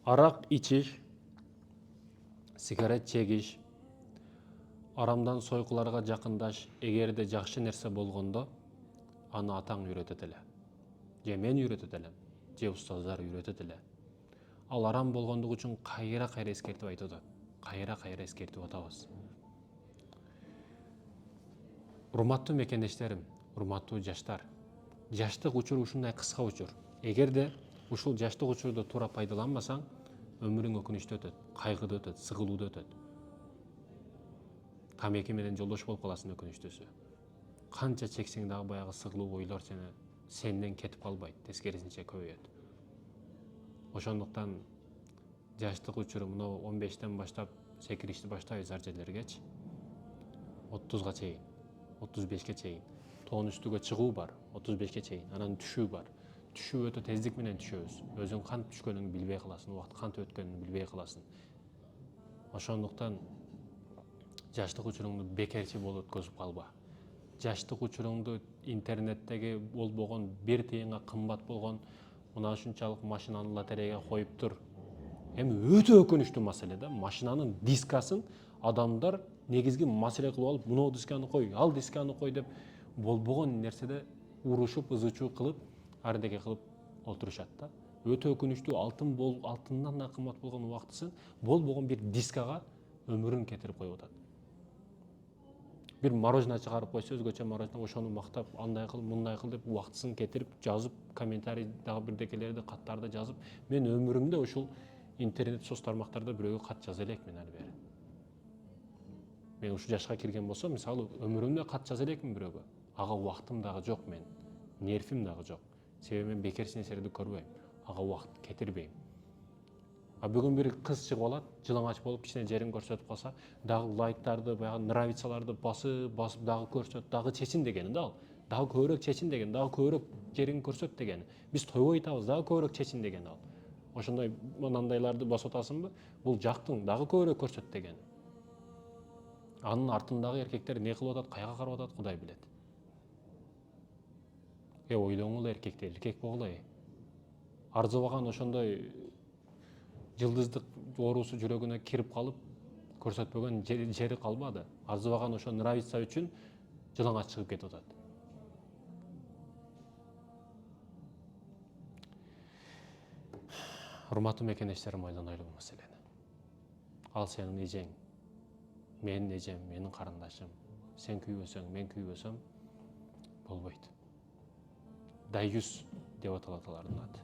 Arak içiş, sigaret çekiş, aramdan soykularga jakındaş, egerde jakşı nerse болгондо, аны атаң үйрөтөт эле. Же мен үйрөтөт элем, же устаздар үйрөтөт эле. Ал арам болгондугу үчүн кайра эскертип айтып атат. Кайра эскертип атабыз. Урматтуу мекендештерим, урматтуу жаштар. Жаштык учур ушундай кыска учур. Эгерде ушул жаштык учурду туура пайдаланбасаң, өмүрүң өкүнүчтүү өтөт, кайгыда өтөт, сыгылууда өтөт. Камеки менен жолдош болуп каласың өкүнүчтүүсү. Канча чексең дагы баягы сыгылуу ойлор сенден кетип калбайт, тескерисинче көбөйөт. Ошондуктан жаштык учуру мына 15-тен баштап секиришти баштайбыз ар жерлергечи. 30га чейин, 35ке чейин. Тоон үстүгө чыгуу бар, 35ке чейин. Анан түшүү бар. Түшүү өтө тездик менен түшөбүз. Өзүң кантип түшкөнүңдү билбей каласың, убакыт кантип өткөнүн билбей каласың. Ошондуктан жаштык учуруңду бекерчи болуп өткөзүп калба. Жаштык учуруңду интернеттеги болбогон, 1 тыйынга кымбат болгон мына ушунчалык машинаны лотерейге коюп тур. Эми өтө өкүнүчтүү маселе да. Машинанын дискасын адамдар негизги маселе кылып алып, мына дисканы кой, ал дисканы кой деп болбогон нерседе урушуп, ызычуу кылып, ардеке кылып олтурушат да. Өтө өкүнүчтүү алтындан да кымбат болгон убактысын болбогон бир дискага өмүрүн кетирип коюп атат. Bir мороженое чыгарып койсо, өзгөчө мороженое, ошону мактап, андай кыл, мындай кыл деп убактысын кетирип, жазып, комментарий дагы бирдекелерди, каттарды жазып, мен өмүрүмдө ушул интернет соц тармактарда бирөөгө кат жаза элекмин али бери. Мен ушу жашка кирген болсом, мисалы, өмүрүмдө кат жаза элекмин бирөөгө. Ага убактым дагы жок мен, нервим дагы жок. Себеби мен бекерсиз нерселерди көрбөйм. Ага убакыт кетирбейм. А бүгүн бир кыз чыгып алат, жылаңач болуп кичине жерин көрсөтүп калса, дагы лайктарды, баягы нравицаларды басып дагы көрсөт, дагы чечин дегени да ал. Дагы көбүрөөк чечин деген, дагы көбүрөөк жерин көрсөт дегени. Биз тойбой айтабыз, дагы көбүрөөк чечин деген ал. Ошондой мынандайларды басып атасыңбы? Бул жактың дагы көбүрөөк көрсөт дегени. Анын артындагы эркектер не кылып атат, кайга карап атат, Кудай билет. Ойлоңула эркекти, эркек болгула. Арзыбаган ошондой жылдыздык оорусу жүрөгүнө кирип калып, көрсөтпөгөн жери калбады. Арзыбаган ошо нравица үчүн жылаңач чыгып кетип атат. Урматтуу мекендештерим, ойлонойлу бул маселени. Ал сенин эжең, менин эжем, менин карындашым. Сен күйбөсөң, мен күйбөсөм болбойт. Даюс деп аталат алардын аты.